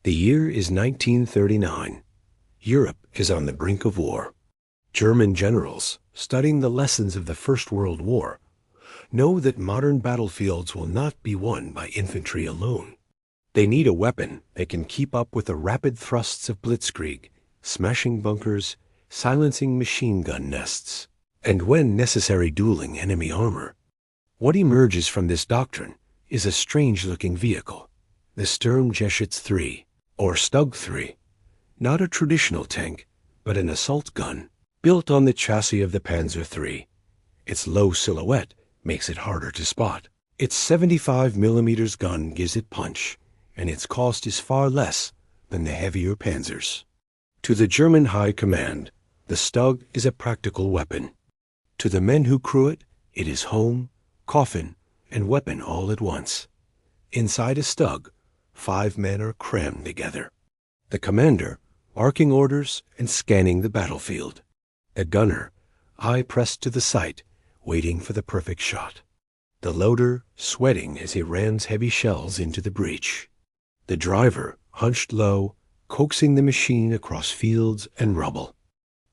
The year is 1939. Europe is on the brink of war. German generals, studying the lessons of the First World War, know that modern battlefields will not be won by infantry alone. They need a weapon that can keep up with the rapid thrusts of blitzkrieg, smashing bunkers, silencing machine gun nests, and when necessary dueling enemy armor. What emerges from this doctrine is a strange-looking vehicle, the StuG III, or StuG III, not a traditional tank, but an assault gun, built on the chassis of the Panzer III. Its low silhouette makes it harder to spot. Its 75mm gun gives it punch, and its cost is far less than the heavier Panzers. To the German High Command, the StuG is a practical weapon. To the men who crew it, it is home, coffin, and weapon all at once. Inside a StuG, 5 men are crammed together. The commander, barking orders and scanning the battlefield. A gunner, eye pressed to the sight, waiting for the perfect shot. The loader, sweating as he rams heavy shells into the breech. The driver, hunched low, coaxing the machine across fields and rubble.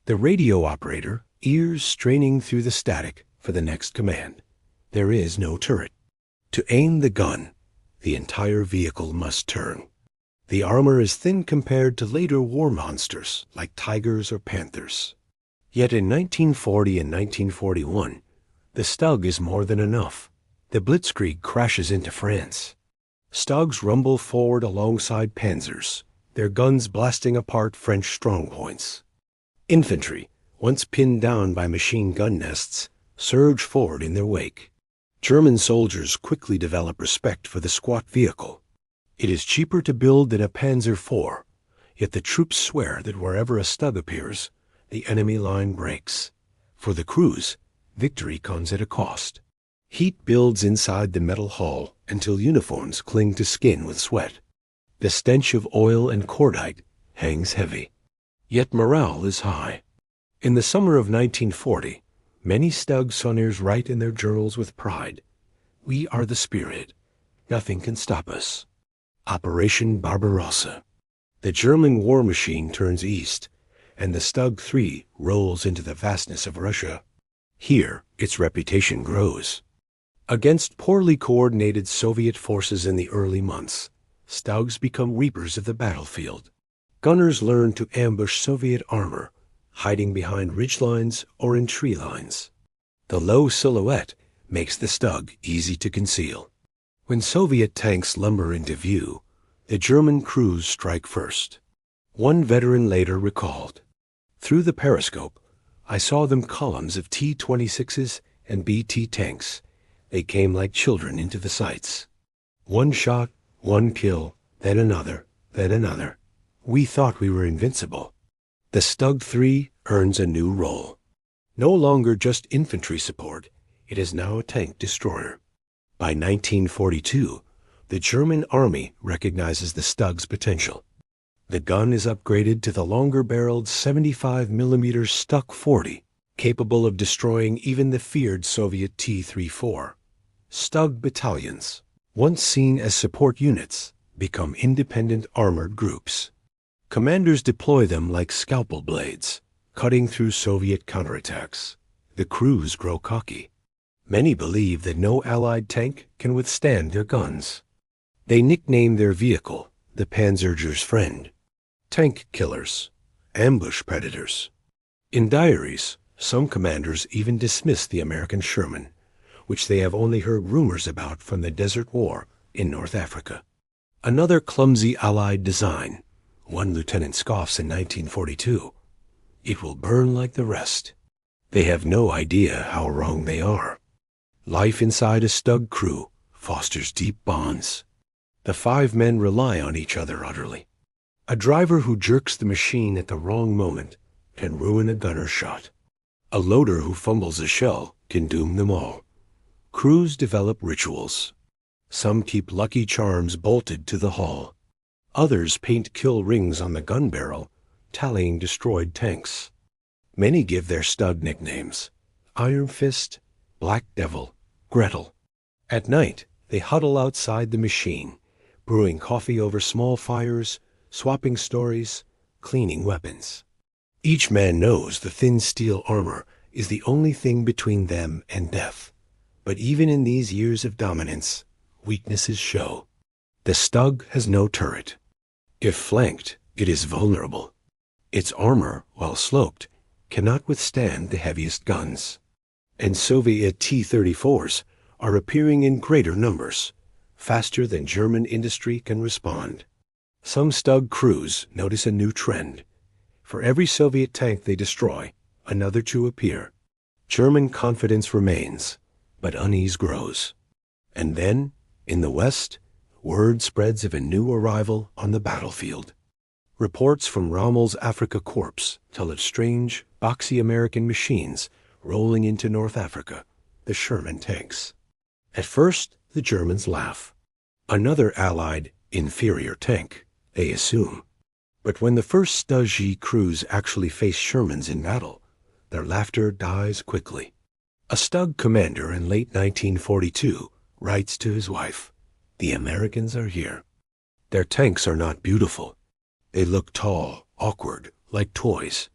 The radio operator, ears straining through the static for the next command. There is no turret. To aim the gun, the entire vehicle must turn. The armor is thin compared to later war monsters like tigers or panthers. Yet in 1940 and 1941, the StuG is more than enough. The blitzkrieg crashes into France. StuGs rumble forward alongside panzers, their guns blasting apart French strongpoints. Infantry, once pinned down by machine gun nests, surge forward in their wake. German soldiers quickly develop respect for the squat vehicle. It is cheaper to build than a Panzer IV, yet the troops swear that wherever a StuG appears, the enemy line breaks. For the crews, victory comes at a cost. Heat builds inside the metal hull until uniforms cling to skin with sweat. The stench of oil and cordite hangs heavy. Yet morale is high. In the summer of 1940, many StuG Sonniers write in their journals with pride, "We are the spirit. Nothing can stop us." Operation Barbarossa. The German war machine turns east, and the StuG III rolls into the vastness of Russia. Here, its reputation grows. Against poorly coordinated Soviet forces in the early months, StuGs become reapers of the battlefield. Gunners learn to ambush Soviet armor, hiding behind ridgelines or in tree lines. The low silhouette makes the StuG easy to conceal. When Soviet tanks lumber into view, the German crews strike first. One veteran later recalled, "Through the periscope, I saw them columns of T-26s and BT tanks. They came like children into the sights. One shot, one kill, then another, then another. We thought we were invincible." The StuG III earns a new role. No longer just infantry support, it is now a tank destroyer. By 1942, the German army recognizes the StuG's potential. The gun is upgraded to the longer-barreled 75mm StuG 40, capable of destroying even the feared Soviet T-34. StuG battalions, once seen as support units, become independent armored groups. Commanders deploy them like scalpel blades, cutting through Soviet counterattacks. The crews grow cocky. Many believe that no Allied tank can withstand their guns. They nickname their vehicle the Panzerger's friend. Tank killers, ambush predators. In diaries, some commanders even dismiss the American Sherman, which they have only heard rumors about from the Desert War in North Africa. Another clumsy Allied design, one lieutenant scoffs in 1942, "It will burn like the rest." They have no idea how wrong they are. Life inside a StuG crew fosters deep bonds. The 5 men rely on each other utterly. A driver who jerks the machine at the wrong moment can ruin a gunner's shot. A loader who fumbles a shell can doom them all. Crews develop rituals. Some keep lucky charms bolted to the hull. Others paint kill rings on the gun barrel, tallying destroyed tanks. Many give their StuG nicknames: Iron Fist, Black Devil, Gretel. At night, they huddle outside the machine, brewing coffee over small fires, swapping stories, cleaning weapons. Each man knows the thin steel armor is the only thing between them and death. But even in these years of dominance, weaknesses show. The StuG has no turret. If flanked, it is vulnerable. Its armor, while sloped, cannot withstand the heaviest guns. And Soviet T-34s are appearing in greater numbers, faster than German industry can respond. Some StuG crews notice a new trend. For every Soviet tank they destroy, another to appear. German confidence remains, but unease grows. And then, in the West, word spreads of a new arrival on the battlefield. Reports from Rommel's Afrika Korps tell of strange, boxy American machines rolling into North Africa, the Sherman tanks. At first, the Germans laugh. Another Allied, inferior tank, they assume. But when the first StuG crews actually face Shermans in battle, their laughter dies quickly. A StuG commander in late 1942 writes to his wife, "The Americans are here. Their tanks are not beautiful. They look tall, awkward, like toys.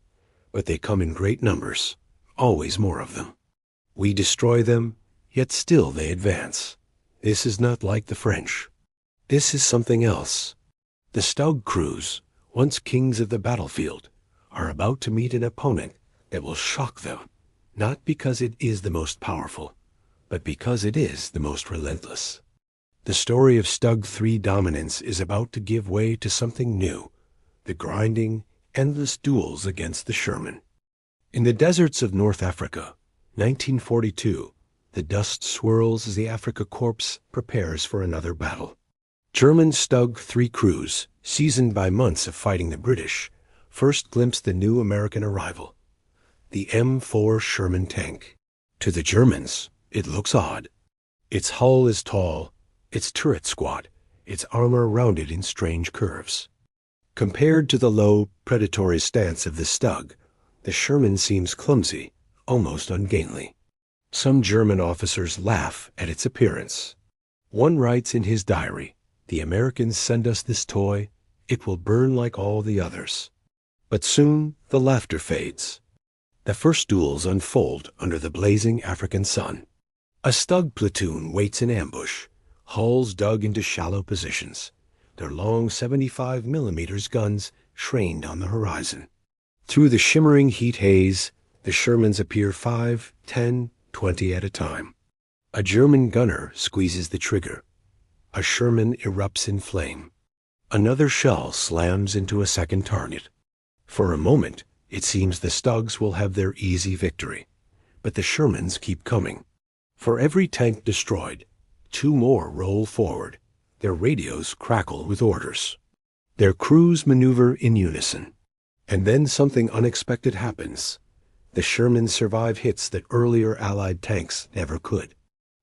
But they come in great numbers, always more of them. We destroy them, yet still they advance. This is not like the French. This is something else." The StuG crews, once kings of the battlefield, are about to meet an opponent that will shock them, not because it is the most powerful, but because it is the most relentless. The story of StuG III dominance is about to give way to something new, the grinding, endless duels against the Sherman. In the deserts of North Africa, 1942, the dust swirls as the Afrika Korps prepares for another battle. German StuG III crews, seasoned by months of fighting the British, first glimpse the new American arrival, the M4 Sherman tank. To the Germans, it looks odd. Its hull is tall, its turret squat, its armor rounded in strange curves. Compared to the low, predatory stance of the StuG, the Sherman seems clumsy, almost ungainly. Some German officers laugh at its appearance. One writes in his diary, "The Americans send us this toy, it will burn like all the others." But soon the laughter fades. The first duels unfold under the blazing African sun. A StuG platoon waits in ambush, hulls dug into shallow positions, their long 75mm guns trained on the horizon. Through the shimmering heat haze, the Shermans appear 5, 10, 20 at a time. A German gunner squeezes the trigger. A Sherman erupts in flame. Another shell slams into a second target. For a moment, it seems the StuGs will have their easy victory. But the Shermans keep coming. For every tank destroyed, 2 more roll forward. Their radios crackle with orders. Their crews maneuver in unison. And then something unexpected happens. The Shermans survive hits that earlier Allied tanks never could.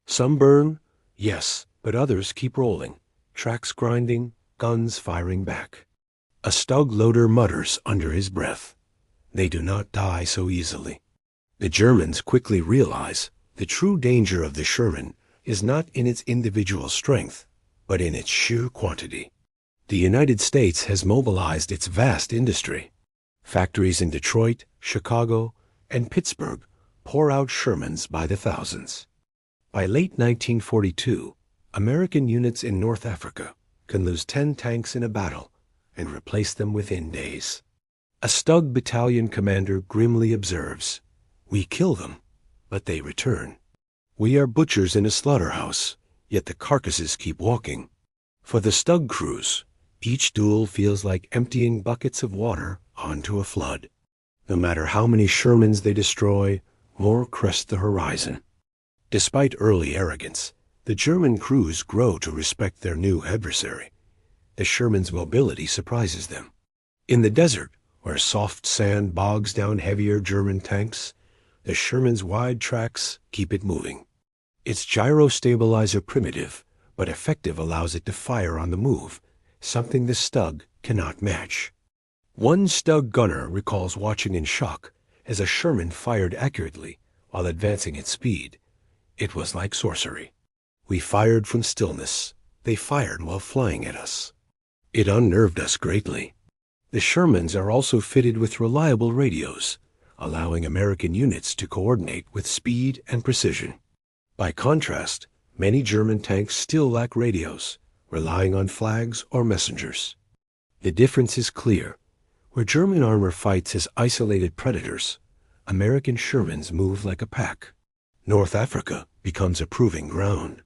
Some burn, yes, but others keep rolling, tracks grinding, guns firing back. A StuG loader mutters under his breath. They do not die so easily. The Germans quickly realize the true danger of the Sherman is not in its individual strength, but in its sheer quantity. The United States has mobilized its vast industry. Factories in Detroit, Chicago, and Pittsburgh pour out Shermans by the thousands. By late 1942, American units in North Africa can lose 10 tanks in a battle and replace them within days. A StuG battalion commander grimly observes, "We kill them, but they return. We are butchers in a slaughterhouse, yet the carcasses keep walking." For the StuG crews, each duel feels like emptying buckets of water onto a flood. No matter how many Shermans they destroy, more crest the horizon. Despite early arrogance, the German crews grow to respect their new adversary. The Sherman's mobility surprises them. In the desert, where soft sand bogs down heavier German tanks, the Sherman's wide tracks keep it moving. Its gyro-stabilizer primitive, but effective, allows it to fire on the move, something the StuG cannot match. One StuG gunner recalls watching in shock as a Sherman fired accurately while advancing at speed. It was like sorcery. We fired from stillness. They fired while flying at us. It unnerved us greatly. The Shermans are also fitted with reliable radios, allowing American units to coordinate with speed and precision. By contrast, many German tanks still lack radios, relying on flags or messengers. The difference is clear. Where German armor fights as isolated predators, American Shermans move like a pack. North Africa becomes a proving ground.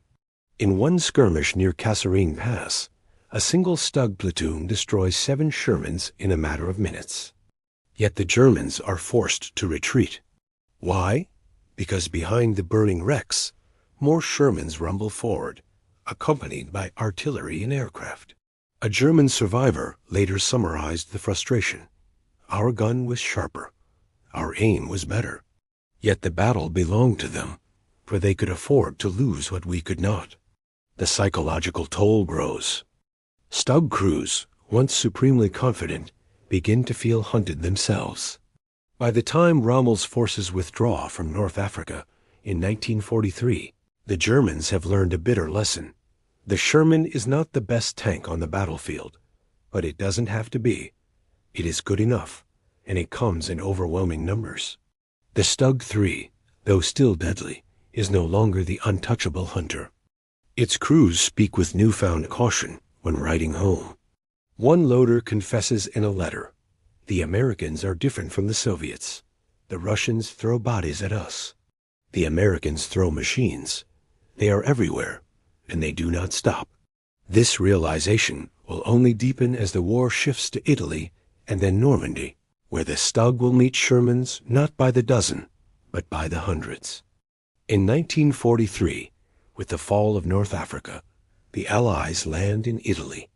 In one skirmish near Kasserine Pass, a single StuG platoon destroys 7 Shermans in a matter of minutes. Yet the Germans are forced to retreat. Why? Because behind the burning wrecks, more Shermans rumble forward, accompanied by artillery and aircraft. A German survivor later summarized the frustration. Our gun was sharper. Our aim was better. Yet the battle belonged to them, for they could afford to lose what we could not. The psychological toll grows. StuG crews, once supremely confident, begin to feel hunted themselves. By the time Rommel's forces withdraw from North Africa in 1943, the Germans have learned a bitter lesson. The Sherman is not the best tank on the battlefield, but it doesn't have to be. It is good enough, and it comes in overwhelming numbers. The StuG III, though still deadly, is no longer the untouchable hunter. Its crews speak with newfound caution when riding home. One loader confesses in a letter, "The Americans are different from the Soviets. The Russians throw bodies at us. The Americans throw machines. They are everywhere, and they do not stop." This realization will only deepen as the war shifts to Italy and then Normandy, where the StuG will meet Shermans not by the dozen, but by the hundreds. In 1943, with the fall of North Africa, the Allies land in Italy.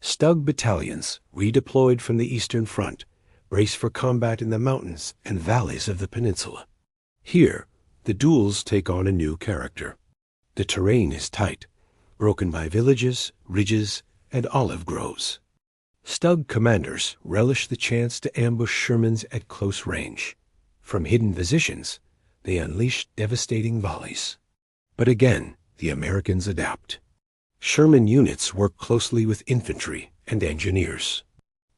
StuG battalions, redeployed from the Eastern Front, brace for combat in the mountains and valleys of the peninsula. Here, the duels take on a new character. The terrain is tight, broken by villages, ridges, and olive groves. StuG commanders relish the chance to ambush Shermans at close range. From hidden positions, they unleash devastating volleys. But again, the Americans adapt. Sherman units work closely with infantry and engineers.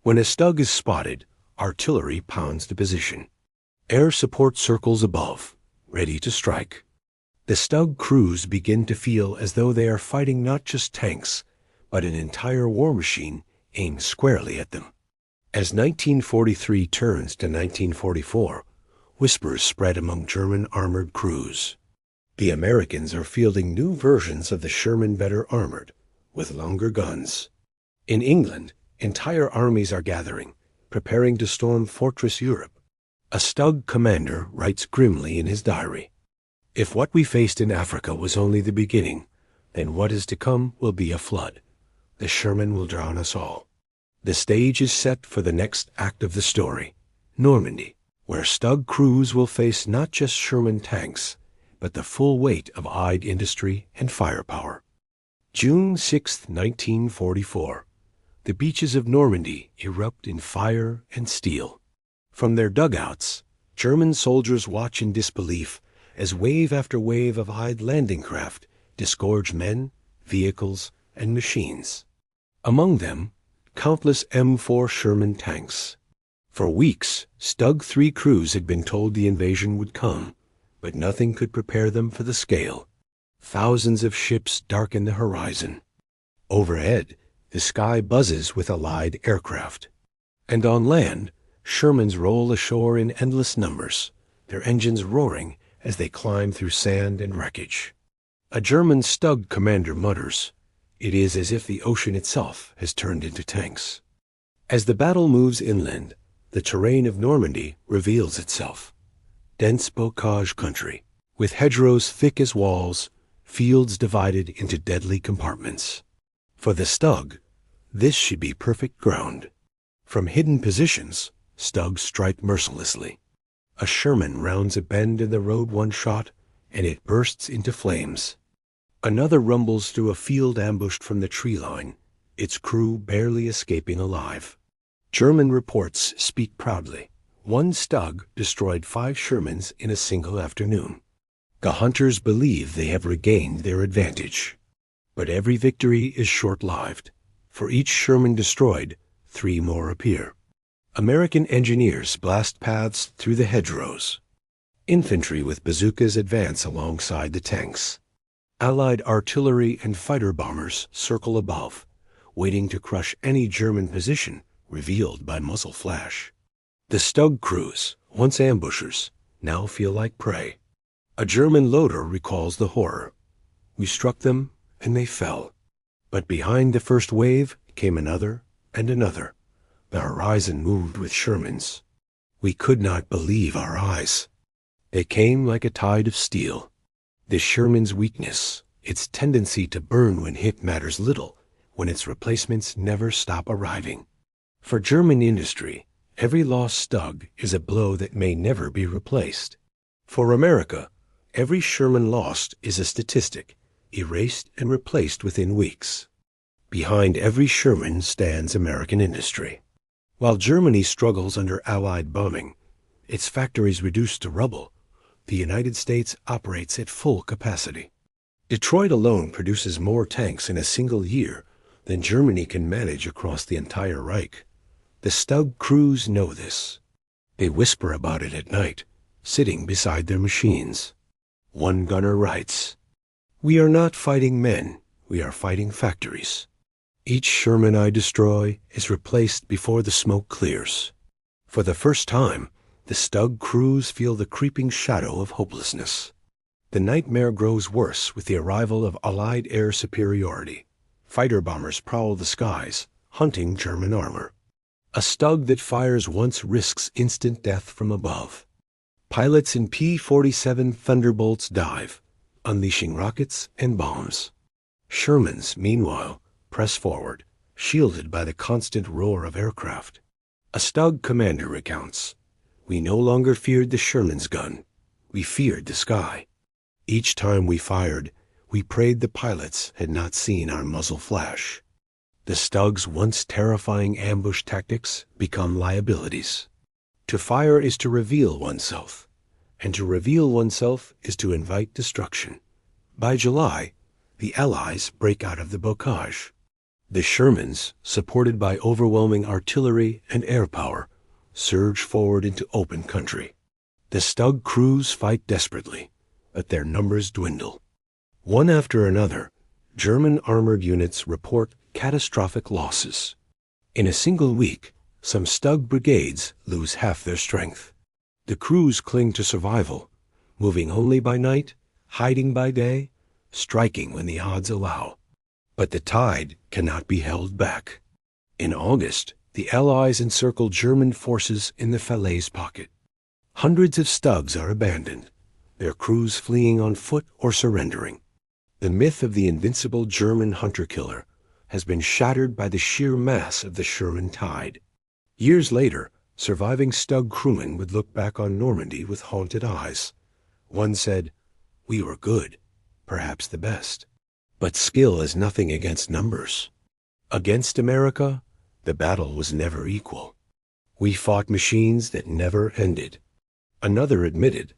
When a StuG is spotted, artillery pounds the position. Air support circles above, ready to strike. The StuG crews begin to feel as though they are fighting not just tanks, but an entire war machine aimed squarely at them. As 1943 turns to 1944, whispers spread among German armored crews. The Americans are fielding new versions of the Sherman better armored, with longer guns. In England, entire armies are gathering, preparing to storm Fortress Europe. A StuG commander writes grimly in his diary, "If what we faced in Africa was only the beginning, then what is to come will be a flood. The Sherman will drown us all." The stage is set for the next act of the story, Normandy, where StuG crews will face not just Sherman tanks, but the full weight of Allied industry and firepower. June 6, 1944. The beaches of Normandy erupt in fire and steel. From their dugouts, German soldiers watch in disbelief as wave after wave of Allied landing craft disgorge men, vehicles, and machines. Among them, countless M4 Sherman tanks. For weeks, StuG III crews had been told the invasion would come, but nothing could prepare them for the scale. Thousands of ships darken the horizon. Overhead, the sky buzzes with Allied aircraft. And on land, Shermans roll ashore in endless numbers, their engines roaring as they climb through sand and wreckage. A German StuG commander mutters, "It is as if the ocean itself has turned into tanks." As the battle moves inland, the terrain of Normandy reveals itself. Dense bocage country, with hedgerows thick as walls, fields divided into deadly compartments. For the StuG, this should be perfect ground. From hidden positions, StuG strike mercilessly. A Sherman rounds a bend in the road one shot, and it bursts into flames. Another rumbles through a field ambushed from the tree line, its crew barely escaping alive. German reports speak proudly. One StuG destroyed 5 Shermans in a single afternoon. The hunters believe they have regained their advantage. But every victory is short-lived. For each Sherman destroyed, 3 more appear. American engineers blast paths through the hedgerows. Infantry with bazookas advance alongside the tanks. Allied artillery and fighter bombers circle above, waiting to crush any German position revealed by muzzle flash. The StuG crews, once ambushers, now feel like prey. A German loader recalls the horror. We struck them, and they fell. But behind the first wave came another and another. The horizon moved with Shermans. We could not believe our eyes. They came like a tide of steel. The Sherman's weakness, its tendency to burn when hit matters little, when its replacements never stop arriving. For German industry, every lost StuG is a blow that may never be replaced. For America, every Sherman lost is a statistic, erased and replaced within weeks. Behind every Sherman stands American industry. While Germany struggles under Allied bombing, its factories reduced to rubble, the United States operates at full capacity. Detroit alone produces more tanks in a single year than Germany can manage across the entire Reich. The StuG crews know this. They whisper about it at night, sitting beside their machines. One gunner writes, "We are not fighting men, we are fighting factories. Each Sherman I destroy is replaced before the smoke clears." For the first time, the StuG crews feel the creeping shadow of hopelessness. The nightmare grows worse with the arrival of Allied air superiority. Fighter bombers prowl the skies, hunting German armor. A StuG that fires once risks instant death from above. Pilots in P-47 Thunderbolts dive, unleashing rockets and bombs. Shermans, meanwhile, press forward, shielded by the constant roar of aircraft. A StuG commander recounts, "We no longer feared the Sherman's gun. We feared the sky. Each time we fired, we prayed the pilots had not seen our muzzle flash." The StuG's once terrifying ambush tactics become liabilities. To fire is to reveal oneself, and to reveal oneself is to invite destruction. By July, the Allies break out of the bocage. The Shermans, supported by overwhelming artillery and air power, surge forward into open country. The StuG crews fight desperately, but their numbers dwindle. One after another, German armored units report catastrophic losses. In a single week, some StuG brigades lose half their strength. The crews cling to survival, moving only by night, hiding by day, striking when the odds allow. But the tide cannot be held back. In August, the Allies encircle German forces in the Falaise pocket. Hundreds of StuGs are abandoned, their crews fleeing on foot or surrendering. The myth of the invincible German hunter-killer has been shattered by the sheer mass of the Sherman tide. Years later, surviving StuG crewmen would look back on Normandy with haunted eyes. One said, "We were good, perhaps the best. But skill is nothing against numbers. Against America, the battle was never equal. We fought machines that never ended." Another admitted,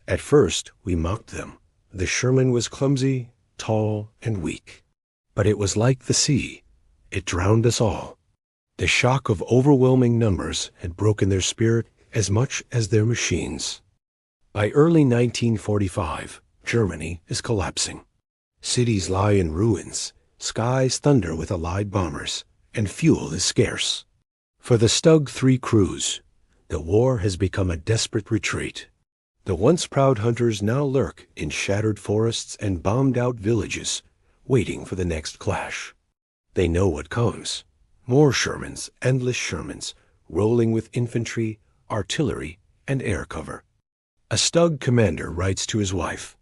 "At first, we mocked them. The Sherman was clumsy, tall, and weak. But it was like the sea. It drowned us all." The shock of overwhelming numbers had broken their spirit as much as their machines. By early 1945, Germany is collapsing. Cities lie in ruins, skies thunder with Allied bombers, and fuel is scarce. For the StuG III crews, the war has become a desperate retreat. The once proud hunters now lurk in shattered forests and bombed-out villages, waiting for the next clash. They know what comes. More Shermans, endless Shermans, rolling with infantry, artillery, and air cover. A StuG commander writes to his wife,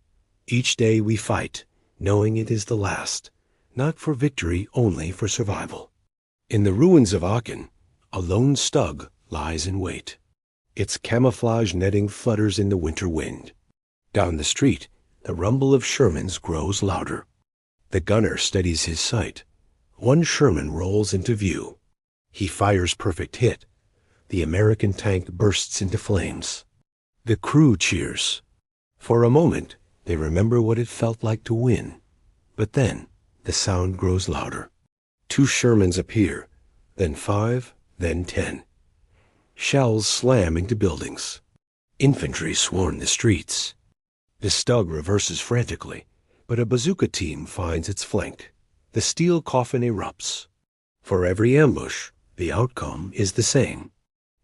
"Each day we fight, knowing it is the last, not for victory, only for survival." In the ruins of Aachen, a lone StuG lies in wait. Its camouflage netting flutters in the winter wind. Down the street, the rumble of Shermans grows louder. The gunner steadies his sight. One Sherman rolls into view. He fires perfect hit. The American tank bursts into flames. The crew cheers. For a moment, they remember what it felt like to win. But then, the sound grows louder. Two Shermans appear, then 5, then 10. Shells slam into buildings. Infantry swarm the streets. The StuG reverses frantically, but a bazooka team finds its flank. The steel coffin erupts. For every ambush, the outcome is the same.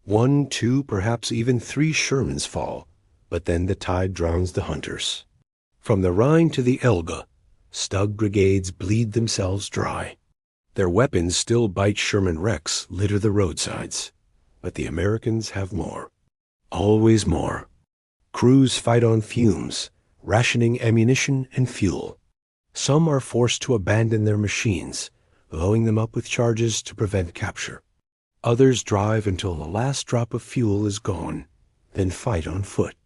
1, 2, perhaps even 3 Shermans fall, but then the tide drowns the hunters. From the Rhine to the Elbe, StuG brigades bleed themselves dry. Their weapons still bite Sherman wrecks, litter the roadsides. But the Americans have more. Always more. Crews fight on fumes, rationing ammunition and fuel. Some are forced to abandon their machines, blowing them up with charges to prevent capture. Others drive until the last drop of fuel is gone, then fight on foot.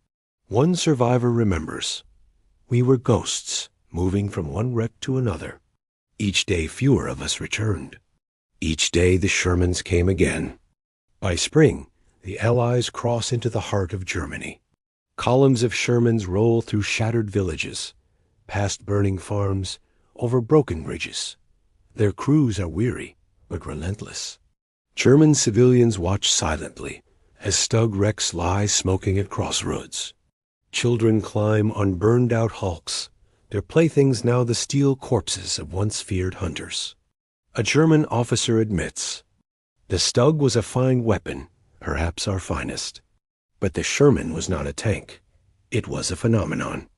One survivor remembers, "We were ghosts, moving from one wreck to another. Each day fewer of us returned. Each day the Shermans came again." By spring, the Allies cross into the heart of Germany. Columns of Shermans roll through shattered villages, past burning farms, over broken bridges. Their crews are weary, but relentless. German civilians watch silently as StuG wrecks lie smoking at crossroads. Children climb on burned-out hulks, their playthings now the steel corpses of once feared hunters. A German officer admits, "The StuG was a fine weapon, perhaps our finest. But the Sherman was not a tank. It was a phenomenon.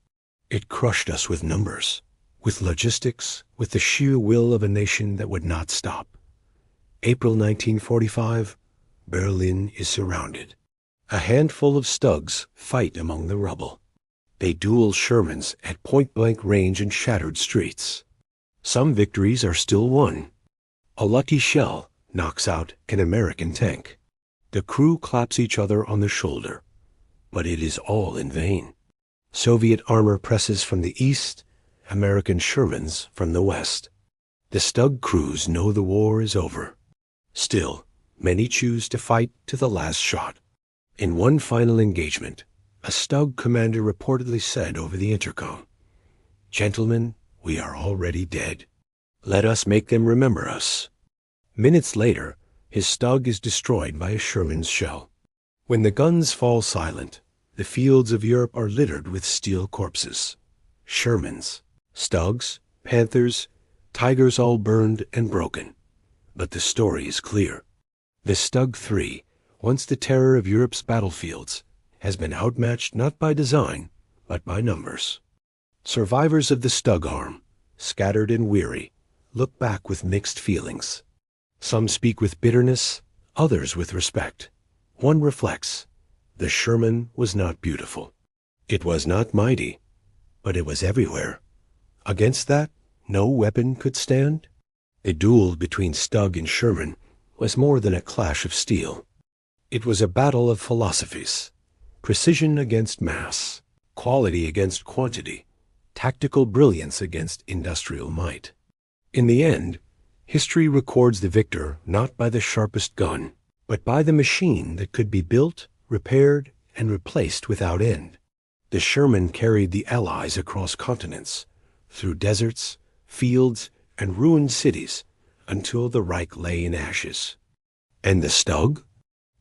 It crushed us with numbers, with logistics, with the sheer will of a nation that would not stop." April 1945, Berlin is surrounded. A handful of StuGs fight among the rubble. They duel Shermans at point-blank range in shattered streets. Some victories are still won. A lucky shell knocks out an American tank. The crew claps each other on the shoulder. But it is all in vain. Soviet armor presses from the east, American Shermans from the west. The StuG crews know the war is over. Still, many choose to fight to the last shot. In one final engagement, a StuG commander reportedly said over the intercom, "Gentlemen, we are already dead. Let us make them remember us." Minutes later, his StuG is destroyed by a Sherman's shell. When the guns fall silent, the fields of Europe are littered with steel corpses. Shermans, StuGs, Panthers, Tigers all burned and broken. But the story is clear. The StuG III, once the terror of Europe's battlefields, has been outmatched not by design, but by numbers. Survivors of the StuG arm, scattered and weary, look back with mixed feelings. Some speak with bitterness, others with respect. One reflects, the Sherman was not beautiful. It was not mighty, but it was everywhere. Against that, no weapon could stand. The duel between StuG and Sherman was more than a clash of steel. It was a battle of philosophies. Precision against mass, quality against quantity, tactical brilliance against industrial might. In the end, history records the victor not by the sharpest gun, but by the machine that could be built, repaired, and replaced without end. The Sherman carried the Allies across continents, through deserts, fields, and ruined cities, until the Reich lay in ashes. And the StuG?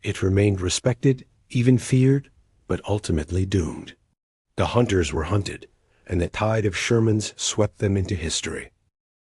It remained respected, even feared, but ultimately doomed. The hunters were hunted, and the tide of Shermans swept them into history.